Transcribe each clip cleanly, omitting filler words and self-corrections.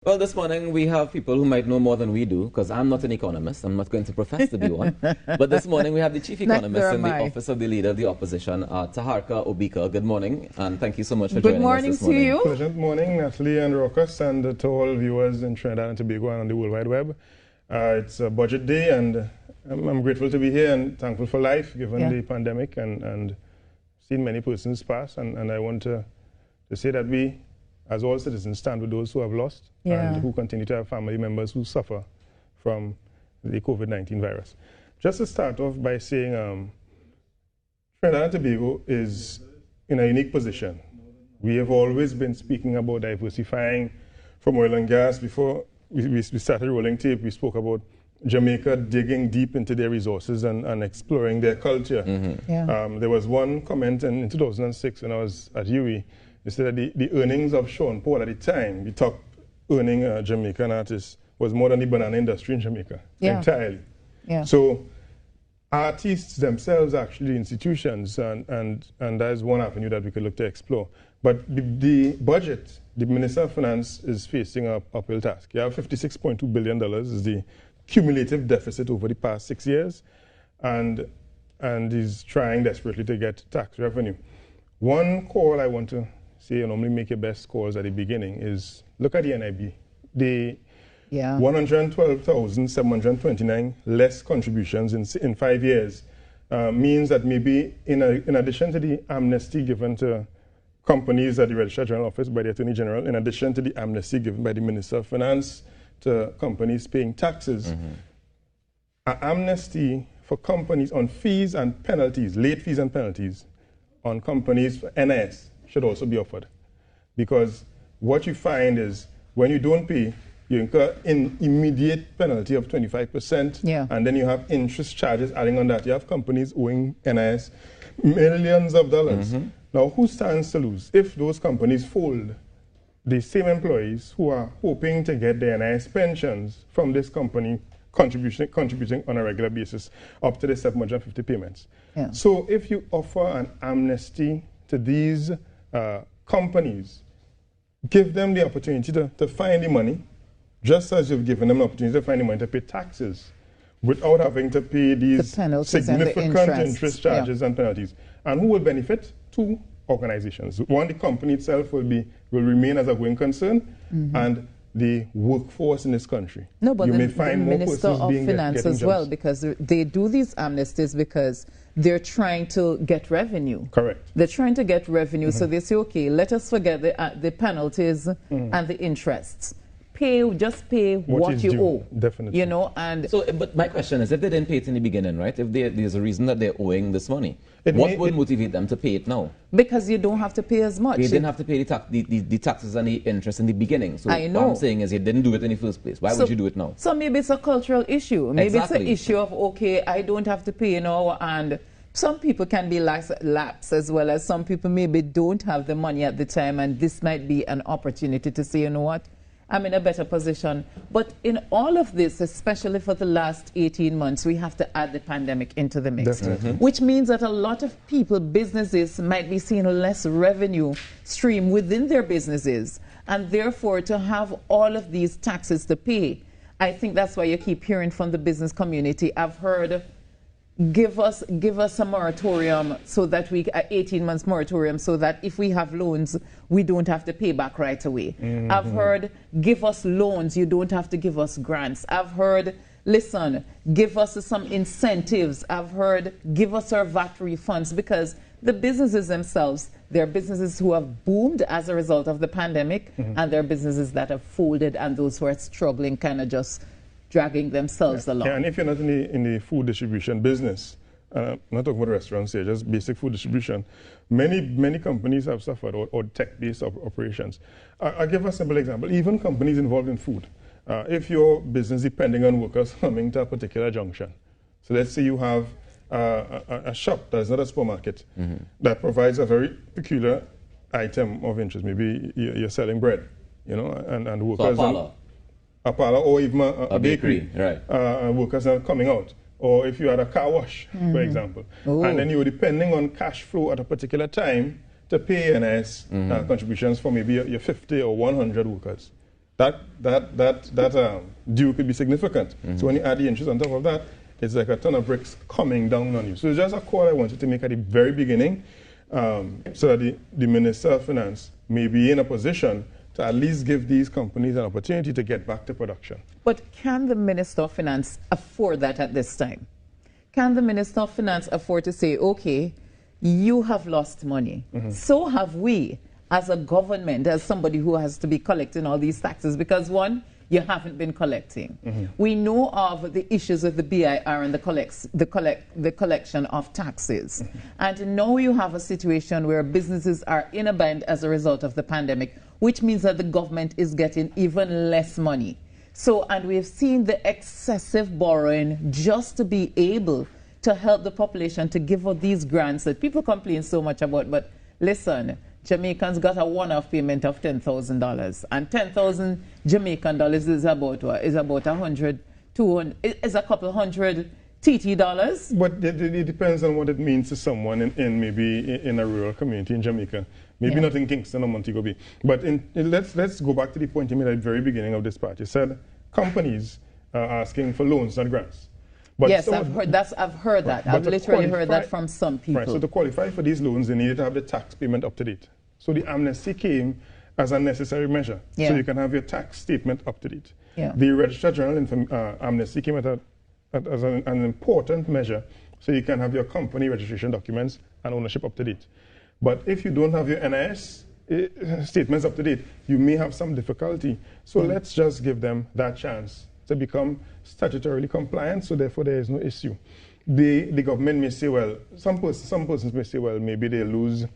Well, this morning we have people who might know more than we do, because I'm not an economist. I'm not going to profess to be one. But this morning we have the chief economist in the office of the leader of the opposition, Taharqa Obika. Good morning, and thank you so much for joining us this morning. Good morning to you. Pleasant morning, Natalie and Raucus, and to all viewers in Trinidad and Tobago and on the World Wide Web. It's a budget day, and I'm grateful to be here and thankful for life, given the pandemic, and seen many persons pass. And I want to say that we, as all citizens, stand with those who have lost and who continue to have family members who suffer from the COVID-19 virus. Just to start off by saying Trinidad and Tobago is in a unique position. We have always been speaking about diversifying from oil and gas. Before we started rolling tape, we spoke about Jamaica digging deep into their resources and exploring their culture. There was one comment in 2006 when I was at UWI. They said that the earnings of Sean Paul at the time, the top earning Jamaican artist, was more than the banana industry in Jamaica entirely. So artists themselves are actually institutions, and that is one avenue that we could look to explore. But the budget, the Minister of Finance is facing an uphill task. You have $56.2 billion is the cumulative deficit over the past 6 years, and he's trying desperately to get tax revenue. One call I want to say, you normally make your best calls at the beginning, is look at the NIB. The 112,729 less contributions in 5 years means that maybe in addition to the amnesty given to companies at the Registrar General Office by the Attorney General, in addition to the amnesty given by the Minister of Finance to companies paying taxes, an amnesty for companies on fees and penalties, late fees and penalties on companies for NIS should also be offered. Because what you find is when you don't pay, you incur an immediate penalty of 25%, and then you have interest charges adding on that. You have companies owing NIS millions of dollars. Now, who stands to lose? If those companies fold, the same employees who are hoping to get their NIS pensions from this company contributing on a regular basis up to the 750 payments. So if you offer an amnesty to these companies, give them the opportunity to find the money, just as you've given them the opportunity to find the money to pay taxes without having to pay these significant interest charges and penalties. And who will benefit? Two organizations. One, the company itself will remain as a going concern, and the workforce in this country. No, but you may the find more Minister of Finance as well, because they do these amnesties because they're trying to get revenue. Correct. They're trying to get revenue, so they say, okay, let us forget the penalties and the interests. Just pay what you owe. Definitely. You know, and so, but my question is, if they didn't pay it in the beginning, right? If there's a reason that they're owing this money, what would motivate them to pay it now? Because you don't have to pay as much. You didn't have to pay the taxes and the interest in the beginning. So I know. What I'm saying is you didn't do it in the first place. Why would you do it now? So maybe it's a cultural issue. Maybe it's an issue of, okay, I don't have to pay now, and some people can be lapsed, as well as some people maybe don't have the money at the time, and this might be an opportunity to say, you know what, I'm in a better position. But in all of this, especially for the last 18 months, we have to add the pandemic into the mix. Which means that a lot of people, businesses, might be seeing a less revenue stream within their businesses. And therefore, to have all of these taxes to pay, I think that's why you keep hearing from the business community. I've heard, give us a moratorium so that 18 months moratorium, so that if we have loans, we don't have to pay back right away. I've heard, give us loans, you don't have to give us grants. I've heard, listen, give us some incentives. I've heard, give us our VAT refunds, because the businesses themselves, there are businesses who have boomed as a result of the pandemic, and there are businesses that have folded, and those who are struggling kind of just dragging themselves along. And if you're not in the food distribution business, I'm not talking about restaurants here, just basic food distribution, many companies have suffered, or tech-based operations. I'll give a simple example. Even companies involved in food. If your business depending on workers coming to a particular junction, so let's say you have a shop that is not a supermarket that provides a very peculiar item of interest. Maybe you're selling bread, you know, and workers. So a parlor or even a bakery. Right. Workers are coming out. Or if you had a car wash, for example. And then you were depending on cash flow at a particular time to pay NS contributions for maybe your 50 or 100 workers. that due could be significant. So when you add the interest on top of that, it's like a ton of bricks coming down on you. So it's just a call I wanted to make at the very beginning, so that the Minister of Finance may be in a position to at least give these companies an opportunity to get back to production. But can the Minister of Finance afford that at this time? Can the Minister of Finance afford to say, okay, you have lost money, so have we as a government, as somebody who has to be collecting all these taxes? Because one, you haven't been collecting. We know of the issues with the BIR and the collection of taxes. And now you have a situation where businesses are in a bind as a result of the pandemic, which means that the government is getting even less money. So, and we've seen the excessive borrowing just to be able to help the population to give out these grants that people complain so much about. But listen, Jamaicans got a one-off payment of $10,000, and 10,000 Jamaican dollars is about what? Is about 100, 200, is a couple hundred TT dollars. But it depends on what it means to someone in maybe in a rural community in Jamaica. Maybe not in Kingston or Montego Bay. But let's go back to the point you made at the very beginning of this part. You said companies are asking for loans, not grants. But yes, I've heard that. I've literally heard that from some people. Right, so to qualify for these loans, they needed to have the tax payment up to date. So the amnesty came as a necessary measure. So you can have your tax statement up to date. The Registrar General amnesty came as an important measure, so you can have your company registration documents and ownership up to date. But if you don't have your NIS statements up to date, you may have some difficulty. So let's just give them that chance to become statutorily compliant, so therefore there is no issue. The government may say, well, some persons may say, well, maybe they lose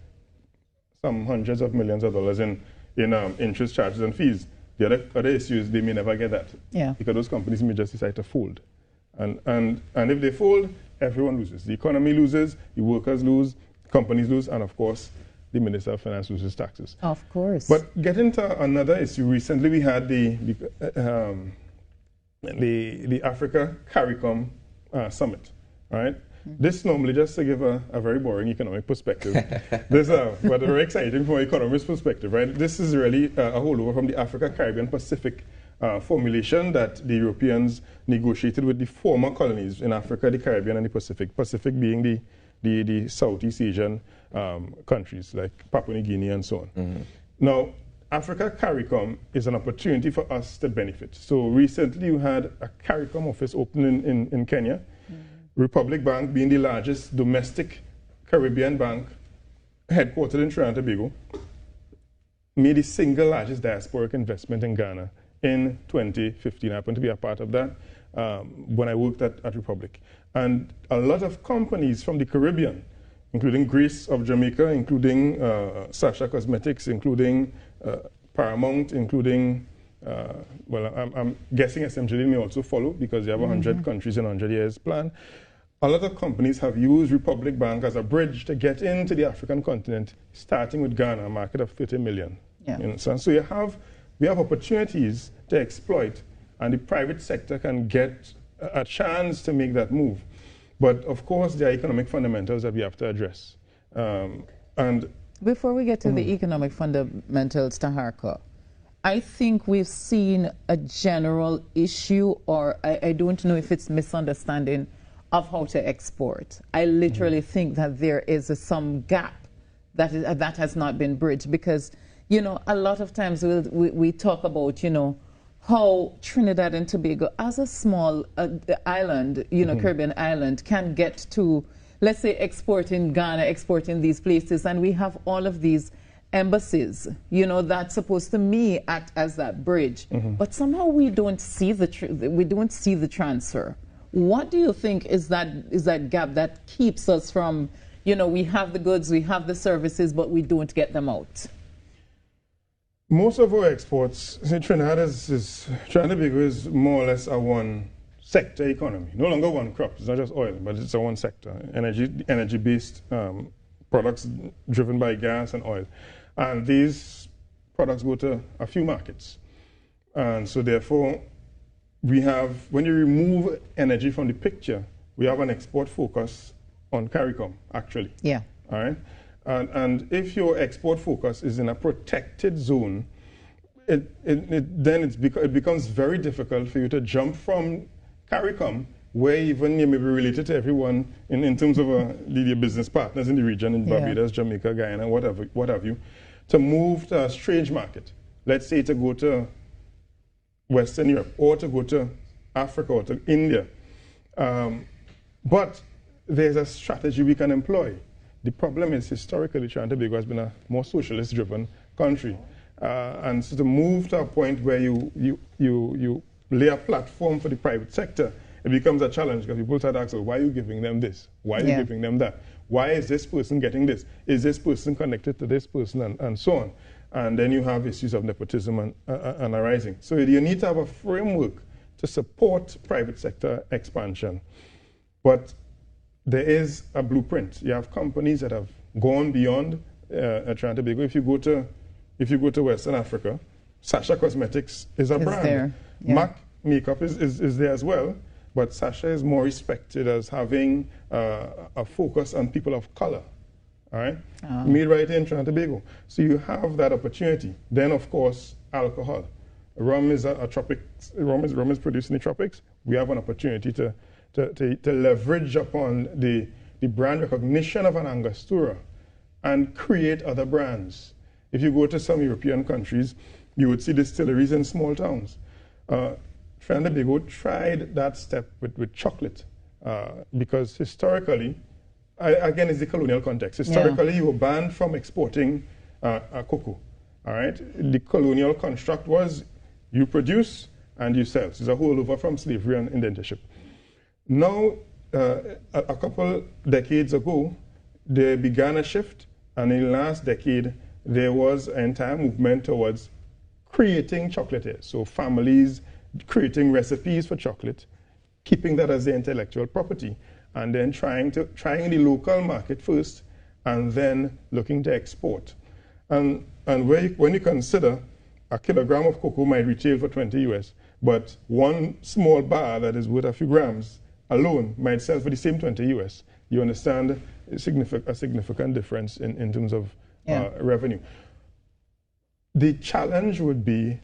some hundreds of millions of dollars in interest charges and fees. The other issue is they may never get that. Because those companies may just decide to fold. And if they fold, everyone loses. The economy loses, the workers lose, companies lose, and of course, the Minister of Finance loses taxes. Of course. But getting to another issue, recently we had the Africa CARICOM summit, right? This normally, just to give a very boring economic perspective, but a very exciting from an economist perspective, right? This is really a holdover from the Africa, Caribbean, Pacific formulation that the Europeans negotiated with the former colonies in Africa, the Caribbean, and the Pacific. Pacific being the Southeast Asian countries like Papua New Guinea and so on. Now, Africa CARICOM is an opportunity for us to benefit. So recently you had a CARICOM office open in Kenya. Republic Bank being the largest domestic Caribbean bank headquartered in Trinidad and Tobago, made the single largest diasporic investment in Ghana in 2015. I happened to be a part of that when I worked at Republic. And a lot of companies from the Caribbean, including Grace of Jamaica, including Sasha Cosmetics, including Paramount, including, well, I'm guessing SMJD may also follow because they have 100 countries in 100 years plan. A lot of companies have used Republic Bank as a bridge to get into the African continent, starting with Ghana, a market of 30 million. So we have opportunities to exploit, and the private sector can get a chance to make that move. But of course, there are economic fundamentals that we have to address. And before we get to the economic fundamentals, Taharqa, I think we've seen a general issue, or I don't know if it's misunderstanding of how to export. I literally think that there is some gap that has not been bridged, because, you know, a lot of times we talk about, you know, how Trinidad and Tobago, as a small island, you know, Caribbean island, can get to, let's say, exporting Ghana, exporting these places, and we have all of these embassies, you know, that's supposed to act as that bridge, but somehow we don't see the transfer. What do you think is that gap that keeps us from, you know, we have the goods, we have the services, but we don't get them out? Most of our exports, Trinidad and Tobago is more or less a one-sector economy. No longer one crop. It's not just oil, but it's a one sector. Energy-based products driven by gas and oil. And these products go to a few markets. And so therefore, we have, when you remove energy from the picture, we have an export focus on CARICOM, actually. All right? And if your export focus is in a protected zone, it becomes very difficult for you to jump from CARICOM, where even you may be related to everyone in terms of your business partners in the region, in Barbados, Jamaica, Guyana, what have you, to move to a strange market. Let's say to go to Western Europe, or to go to Africa, or to India. But there's a strategy we can employ. The problem is, historically, Trinidad and Tobago has been a more socialist-driven country. And so to move to a point where you lay a platform for the private sector, it becomes a challenge, because people start asking, why are you giving them this? Why are you giving them that? Why is this person getting this? Is this person connected to this person, and so on? And then you have issues of nepotism and arising. So you need to have a framework to support private sector expansion. But there is a blueprint. You have companies that have gone beyond Trinidad and Tobago. If you go to Western Africa, Sasha Cosmetics is a brand. There. Yeah. MAC Makeup is there as well, but Sasha is more respected as having a focus on people of color. All right? Made right in Trinidad and Tobago. So you have that opportunity. Then, of course, alcohol. Rum is a tropic. Rum is produced in the tropics. We have an opportunity to leverage upon the brand recognition of an Angostura and create other brands. If you go to some European countries, you would see distilleries in small towns. Trinidad and Tobago tried that step with chocolate, because historically, again, it's the colonial context. Historically, you were banned from exporting cocoa. All right? The colonial construct was you produce and you sell. So it's a holdover from slavery and indentureship. Now, a couple decades ago, they began a shift, and in the last decade, there was an entire movement towards creating chocolatiers. So families creating recipes for chocolate, keeping that as their intellectual property, and then trying the local market first, and then looking to export. And when you consider a kilogram of cocoa might retail for 20 US, but one small bar that is worth a few grams alone might sell for the same 20 US. You understand a significant difference in terms of revenue. The challenge would be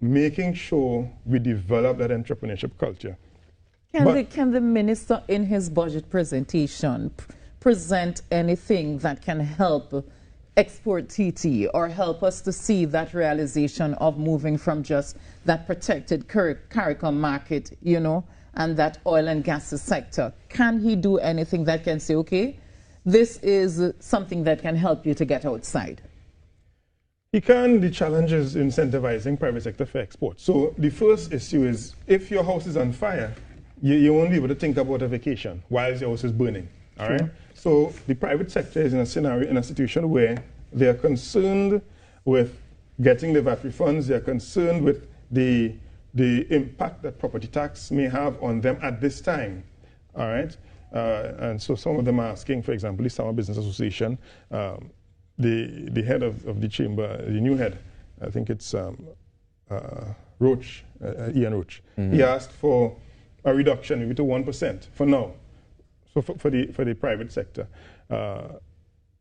making sure we develop that entrepreneurship culture. Can the minister in his budget presentation present anything that can help export TT, or help us to see that realization of moving from just that protected CARICOM market, you know, and that oil and gas sector? Can he do anything that can say, okay, this is something that can help you to get outside? He can. The challenge is incentivizing private sector for export. So the first issue is, if your house is on fire, you won't be able to think about a vacation while your house is burning. All right? So the private sector is in a situation where they are concerned with getting the VAT refunds. They are concerned with the impact that property tax may have on them at this time. All right? And so some of them are asking, for example, the Summer Business Association, the head of the chamber, the new head, I think it's Roach, Ian Roach. He asked for a reduction maybe to 1% for now, so for the private sector.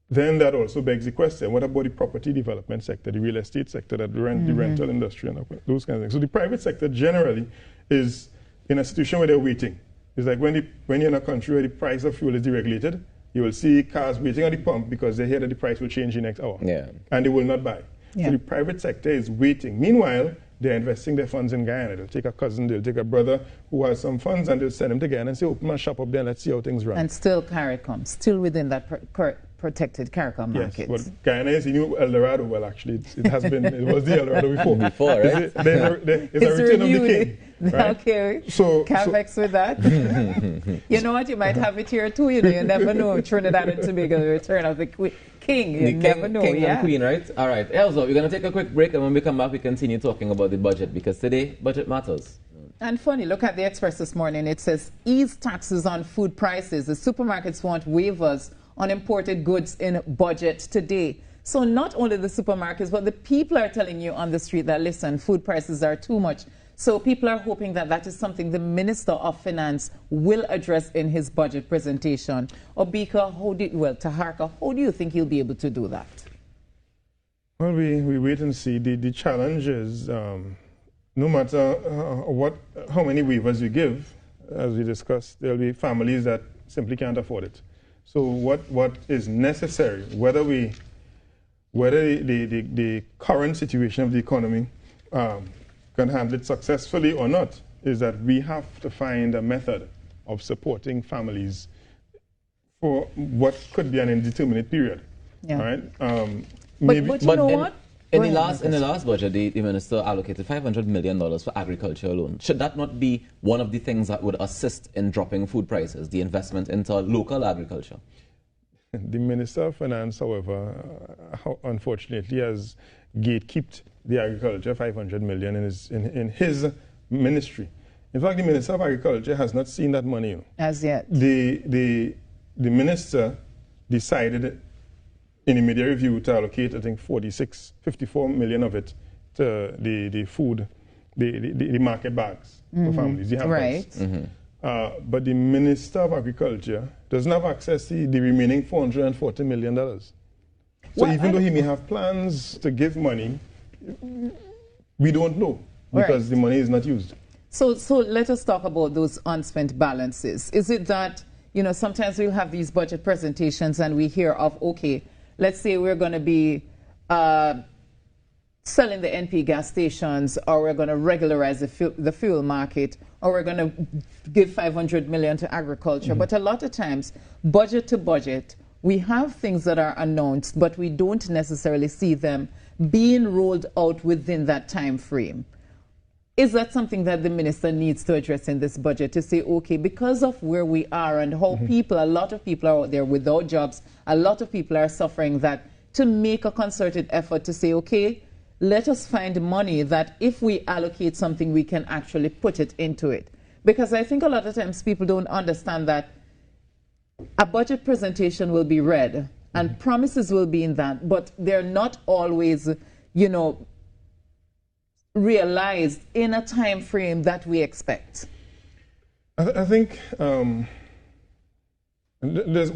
Then that also begs the question, what about the property development sector, the real estate sector, the rental industry, and those kinds of things? So the private sector generally is in a situation where they're waiting. It's like when you're in a country where the price of fuel is deregulated, you will see cars waiting at the pump because they hear that the price will change in the next hour. And they will not buy. So the private sector is waiting. Meanwhile, they're investing their funds in Guyana. They'll take a cousin, they'll take a brother who has some funds, and they'll send them to Guyana and say, open my shop up there and let's see how things run. And still CARICOM, still within that protected CARICOM market. Yes, but Guyana is the new El Dorado. Well, actually, it has been, it was the El Dorado before. Right? It's a return of the king. Right? Okay, Cavex with that. You know what, you might have it here too, you know, you never know. Trinidad and Tobago, the return of the king, you never know. King and queen, right? All right, Elzo, we're going to take a quick break, and when we come back, we continue talking about the budget, because today, budget matters. And funny, look at the Express this morning. It says, ease taxes on food prices. The supermarkets want waivers on imported goods in budget today. So not only the supermarkets, but the people are telling you on the street that, listen, food prices are too much. So people are hoping that that is something the Minister of Finance will address in his budget presentation. Obika, Taharqa, how do you think he'll be able to do that? Well, we wait and see. The challenge is, no matter how many waivers you give, as we discussed, there will be families that simply can't afford it. So what is necessary, whether the current situation of the economy can handle it successfully or not, is that we have to find a method of supporting families for what could be an indeterminate period. Yeah. All right? But you know what? In the last budget, the minister allocated $500 million for agriculture alone. Should that not be one of the things that would assist in dropping food prices, the investment into local agriculture? The Minister of Finance, however, unfortunately has gatekept the agriculture, $500 million in his ministry. In fact, the Minister of Agriculture has not seen that money. As yet. The minister decided in the media review to allocate, I think, 54 million of it to the food, the market bags for families. Right. But the Minister of Agriculture doesn't have access to the remaining $440 million. So even though he may have plans to give money, we don't know because the money is not used. So let us talk about those unspent balances. Is it that, sometimes we'll have these budget presentations and we hear of, okay, let's say we're going to be selling the NP gas stations, or we're going to regularize the fuel market, or we're going to give $500 million to agriculture. But a lot of times, budget to budget, we have things that are announced, but we don't necessarily see them being rolled out within that time frame. Is that something that the minister needs to address in this budget, to say, okay, because of where we are and how a lot of people are out there without jobs, a lot of people are suffering, that to make a concerted effort to say, okay, let us find money that if we allocate something, we can actually put it into it. Because I think a lot of times people don't understand that a budget presentation will be read and promises will be in that, but they're not always, realized in a time frame that we expect. I think just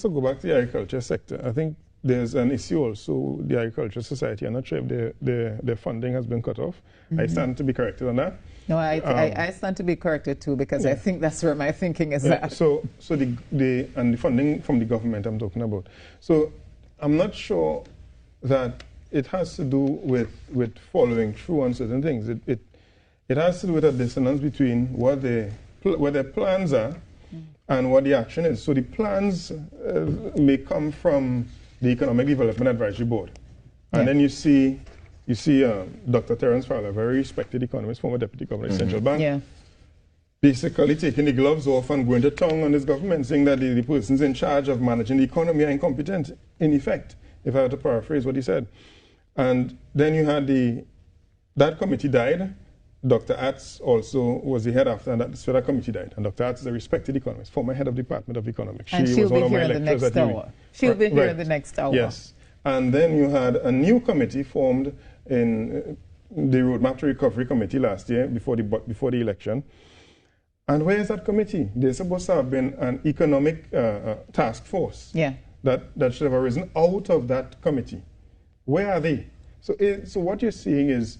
to go back to the agriculture sector, I think there's an issue also. The Agriculture Society, I'm not sure if their funding has been cut off. I stand to be corrected on that. No, I stand to be corrected too, because I think that's where my thinking is at. So the funding from the government I'm talking about. So I'm not sure that it has to do with following through on certain things. It has to do with a dissonance between what their plans are and what the action is. So the plans may come from the Economic Development Advisory Board. And then you see Dr. Terence Fowler, a very respected economist, former deputy governor of the Central Bank, basically taking the gloves off and going to tongue on this government, saying that the persons in charge of managing the economy are incompetent, in effect, if I were to paraphrase what he said. And then you had that committee died. Dr. Atz also was the head after, and so that committee died. And Dr. Atz is a respected economist, former head of the Department of Economics. And she'll be here in the next hour. She'll be here in the next hour. Yes. And then you had a new committee formed in the Roadmap to Recovery Committee last year, before the election. And where is that committee? There's supposed to have been an economic task force that should have arisen out of that committee. Where are they? So what you're seeing is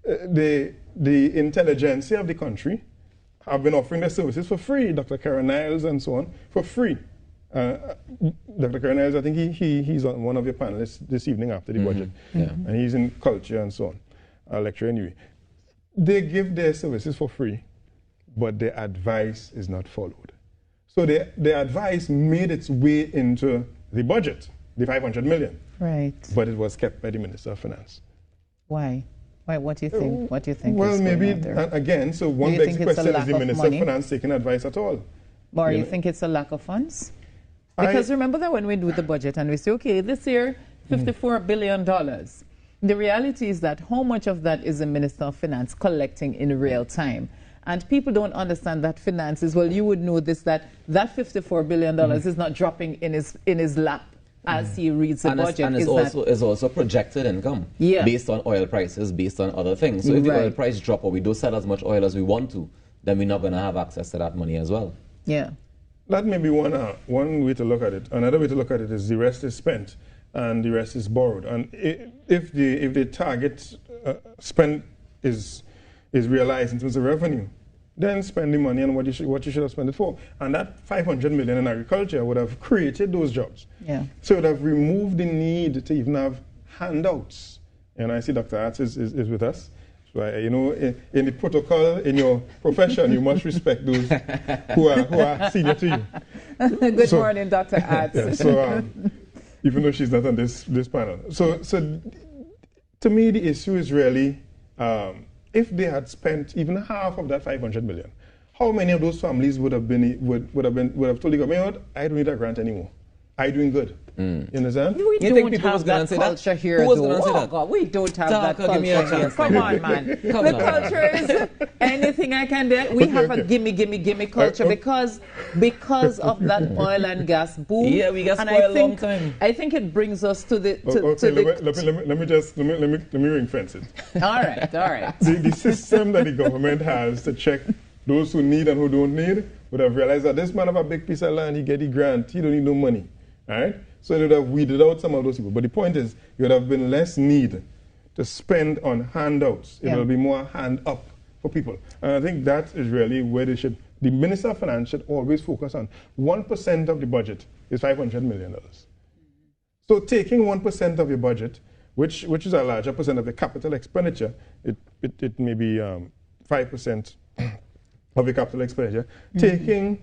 the intelligentsia of the country have been offering their services for free. Dr. Karen Niles and so on, for free. Dr. Karen Niles, I think he's on one of your panelists this evening after the budget. And he's in culture and so on, a lecturer anyway. They give their services for free, but their advice is not followed. So their advice made its way into the budget, the $500 million. Right. But it was kept by the Minister of Finance. Why? Why? What do you think? What do you think? Well, is maybe going on there? Again. So one big question: is the Minister of Finance taking advice at all? Or you think it's a lack of funds? Because remember that when we do the budget and we say, okay, this year $54 billion. The reality is that how much of that is the Minister of Finance collecting in real time? And people don't understand that finances. Well, you would know this, that $54 billion is not dropping in his lap as he reads the budget. And is also projected income based on oil prices, based on other things. So if the oil price drop or we don't sell as much oil as we want to, then we're not going to have access to that money as well. Yeah. That may be one way to look at it. Another way to look at it is the rest is spent. and the rest is borrowed. And if the target spend is realized in terms of revenue, then spend the money on what you should have spent it for. And that 500 million in agriculture would have created those jobs. Yeah. So it would have removed the need to even have handouts. And I see Dr. Arts is with us. So, you know, in the protocol, in your profession, you must respect those who are senior to you. Good morning, Dr. Arts. Yeah, so, even though she's not on this panel. So to me, the issue is really, if they had spent even half of that 500 million, how many of those families would have told the government, I don't need a grant anymore. I'm doing good. You understand? We don't have that culture here. Who was going to say that? God, we don't have that culture give me a here. chance. Come on, man. The culture is anything I can do. We have a gimme culture because of that oil and gas boom. Yeah, we got spoiled a long time. I think it brings us to the. Let me ring fence it. All right. The system that the government has to check those who need and who don't need would have realized that this man have a big piece of land, he get the grant, he don't need no money. All right? So it would have weeded out some of those people. But the point is, you would have been less need to spend on handouts. It will be more hand up for people. And I think that is really where the Minister of Finance should always focus on. 1% of the budget is $500 million. So taking 1% of your budget, which is a larger percent of the capital expenditure, it may be 5% of your capital expenditure, taking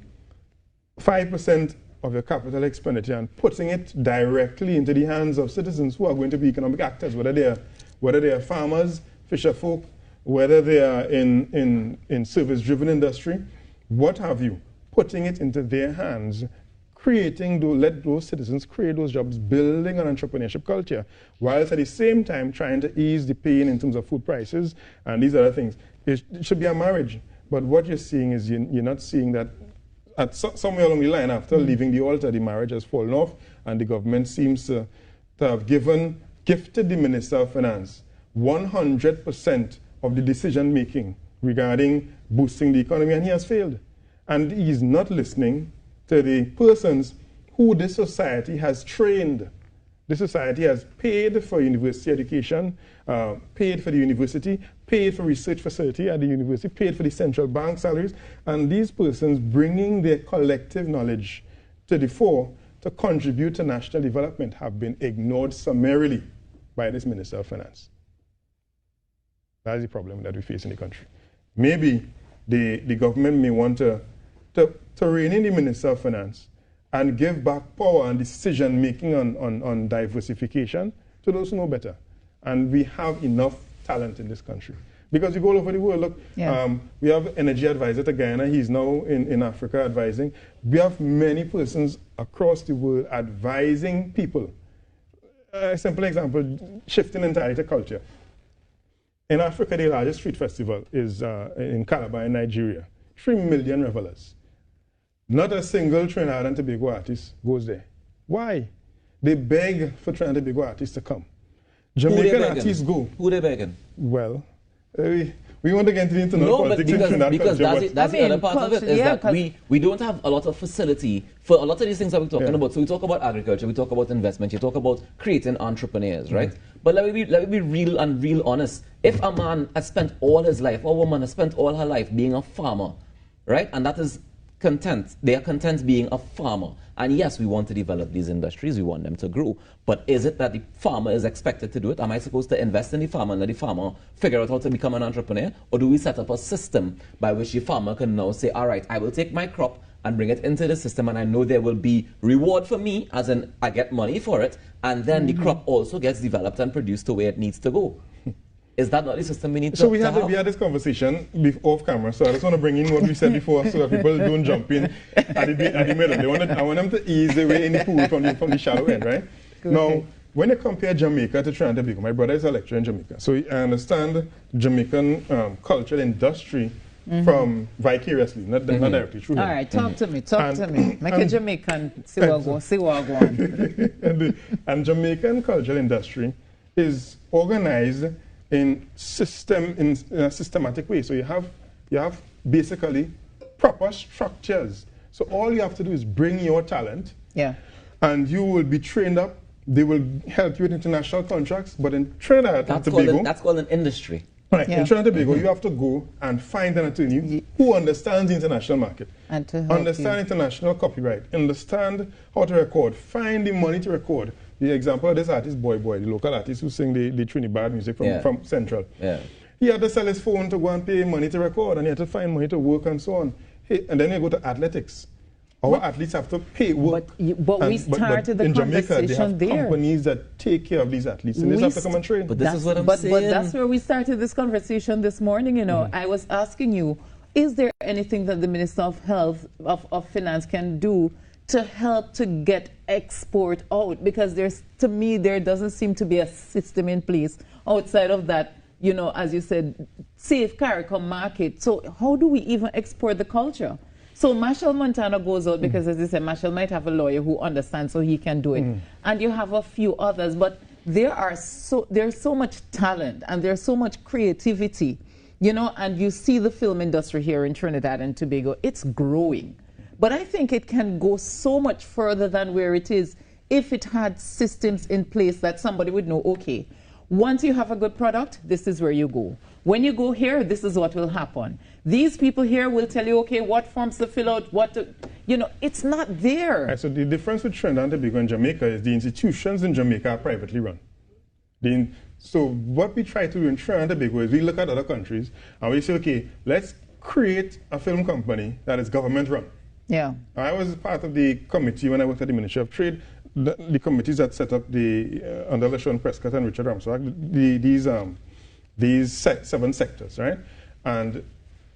5% of your capital expenditure and putting it directly into the hands of citizens who are going to be economic actors, whether they are farmers, fisher folk, whether they are in service-driven industry, what have you, putting it into their hands, let those citizens create those jobs, building an entrepreneurship culture, whilst at the same time trying to ease the pain in terms of food prices and these other things. It should be a marriage, but what you're seeing is you're not seeing that somewhere along the line, after leaving the altar, the marriage has fallen off, and the government seems to have gifted the Minister of Finance 100% of the decision-making regarding boosting the economy, and he has failed. And he's not listening to the persons who this society has trained. This society has paid for university education, paid for the university, paid for research facility at the university, paid for the central bank salaries, and these persons bringing their collective knowledge to the fore to contribute to national development have been ignored summarily by this Minister of Finance. That is the problem that we face in the country. Maybe the government may want to rein in the Minister of Finance and give back power and decision-making on diversification to those who know better. And we have enough talent in this country. Because you go all over the world, look, we have energy advisor to Guyana. He's now in Africa advising. We have many persons across the world advising people. A simple example, shifting entirely to culture. In Africa, the largest street festival is in Calabar in Nigeria. 3 million revelers. Not a single Trinidad and Tobago artist goes there. Why? They beg for Trinidad and Tobago artists to come. Jamaican artists go. Who they begging? Well, we want to get into the internal politics in Trinidad. Because that's the other part of it, is that we don't have a lot of facility for a lot of these things that we're talking about. So we talk about agriculture, we talk about investment, you talk about creating entrepreneurs, right? But let me be real and real honest. If a man has spent all his life, or a woman has spent all her life being a farmer, right? And that is content. They are content being a farmer. And yes, we want to develop these industries. We want them to grow. But is it that the farmer is expected to do it? Am I supposed to invest in the farmer and let the farmer figure out how to become an entrepreneur? Or do we set up a system by which the farmer can now say, all right, I will take my crop and bring it into the system, and I know there will be reward for me, as in I get money for it, and then the crop also gets developed and produced the way it needs to go. Is that not the system we need to have? We had this conversation off camera, so I just want to bring in what we said before so that people don't jump in at the middle. I want them to ease their way in the pool from the shallow end, right? Now, when you compare Jamaica to Trinidad and Tobago, my brother is a lecturer in Jamaica, so I understand Jamaican cultural industry from vicariously, not directly through him. All right, talk to me. Make a Jamaican see what I want. And Jamaican cultural industry is organized in a systematic way. So you have basically proper structures. So all you have to do is bring your talent, and you will be trained up They will help you with international contracts, but in Trinidad and Tobago... That's called an industry. Right. Yeah. In Trinidad and Tobago, you have to go and find an attorney who understands the international market, and to help understand international copyright, understand how to record, find the money to record. The example of this artist, Boy, the local artist who sing the Trinidad music from Central. Yeah. He had to sell his phone to go and pay money to record, and he had to find money to work and so on. And then you go to athletics. Our athletes have to pay work. But we started the in conversation Jamaica, they have companies that take care of these athletes, and they have to come and train. But this is what I'm saying. But that's where we started this conversation this morning. You know, I was asking you, is there anything that the Minister of Health, of Finance can do to help to get export out? Because to me, there doesn't seem to be a system in place outside of that, you know, as you said, safe CARICOM market. So how do we even export the culture? So Marshall Montana goes out because, as I said, Marshall might have a lawyer who understands, so he can do it. And you have a few others, but there's so much talent and there's so much creativity, you know, and you see the film industry here in Trinidad and Tobago, it's growing. But I think it can go so much further than where it is if it had systems in place that somebody would know, okay, once you have a good product, this is where you go. When you go here, this is what will happen. These people here will tell you, okay, what forms to fill out, you know, it's not there. Right, so the difference with Trinidad and Tobago and Jamaica is the institutions in Jamaica are privately run. So what we try to do in Trinidad and Tobago is we look at other countries and we say, okay, let's create a film company that is government run. Yeah. I was part of the committee when I worked at the Ministry of Trade, the committees that set up under LaShawn Prescott and Richard Ramswack, these 7 sectors, right? And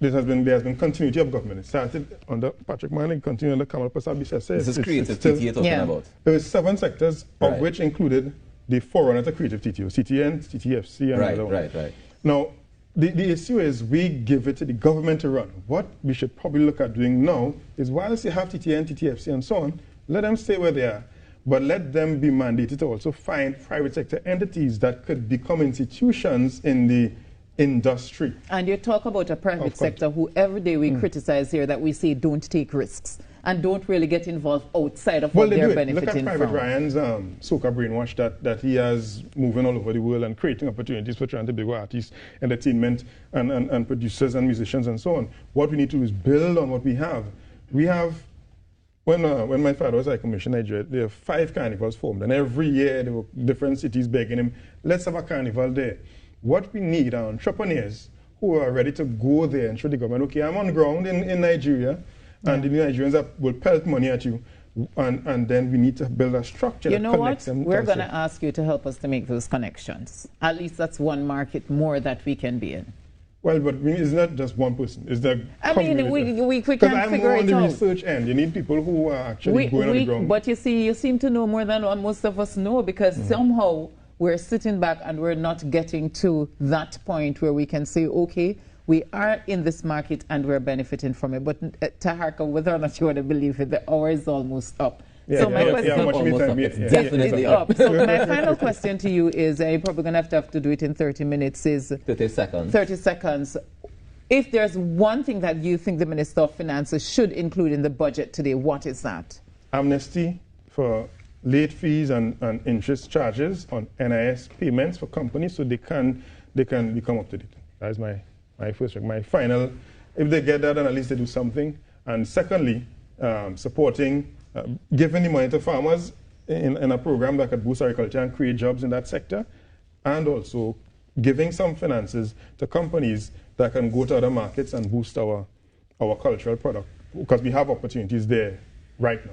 there has been continuity of government. It started under Patrick Manning, continued under Kamal Prasad Biswas. This is creative TT you're talking about. There were 7 sectors, of which included the forerunner to creative TTO, CTN, TTFC, and other ones. Right. Now, the issue is we give it to the government to run. What we should probably look at doing now is whilst you have TTN, TTFC, and so on, let them stay where they are. But let them be mandated to also find private sector entities that could become institutions in the industry. And you talk about a private sector who every day we criticize here that we say don't take risks and don't really get involved outside of what they're benefiting from. Look at Private Ryan's soca brainwash that he has moving all over the world and creating opportunities for Trinidad and Tobago artists, entertainment, and producers and musicians and so on. What we need to do is build on what we have. We have... When my father was High Commissioner, Nigeria, there were 5 carnivals formed, and every year there were different cities begging him, let's have a carnival there. What we need are entrepreneurs who are ready to go there and show the government, okay, I'm on ground in Nigeria, and the Nigerians will pelt money at you, and then we need to build a structure that connects them. We're going to ask you to help us to make those connections. At least that's one market more that we can be in. Well, but it's not just one person. It's the community. We can figure it out. Because I'm more on the out. research end. You need people who are actually going on the ground. But you see, you seem to know more than what most of us know, because somehow we're sitting back and we're not getting to that point where we can say, okay, we are in this market and we're benefiting from it. But Taharqa, whether or not you want to believe it, the hour is almost up. So my question is definitely up. So my final question to you is, you're probably going to have to do it in 30 minutes, is 30 seconds. 30 seconds. If there's one thing that you think the Minister of Finances should include in the budget today, what is that? Amnesty for late fees and interest charges on NIS payments for companies so they can become up to date. That's my final. If they get that, then at least they do something. And secondly, supporting giving the money to farmers in a program that could boost agriculture and create jobs in that sector, and also giving some finances to companies that can go to other markets and boost our cultural product, because we have opportunities there right now.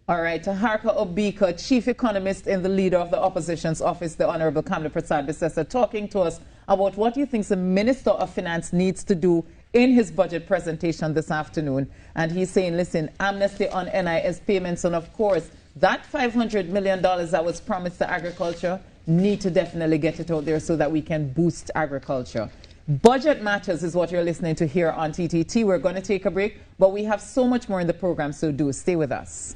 All right, Taharqa Obika, Chief Economist in the Leader of the Opposition's Office, the Honorable Kamal Prasad Biswas, talking to us about what he thinks the Minister of Finance needs to do in his budget presentation this afternoon. And he's saying, listen, amnesty on NIS payments, and of course, that $500 million that was promised to agriculture, need to definitely get it out there so that we can boost agriculture. Budget Matters is what you're listening to here on TTT. We're going to take a break, but we have so much more in the program, so do stay with us.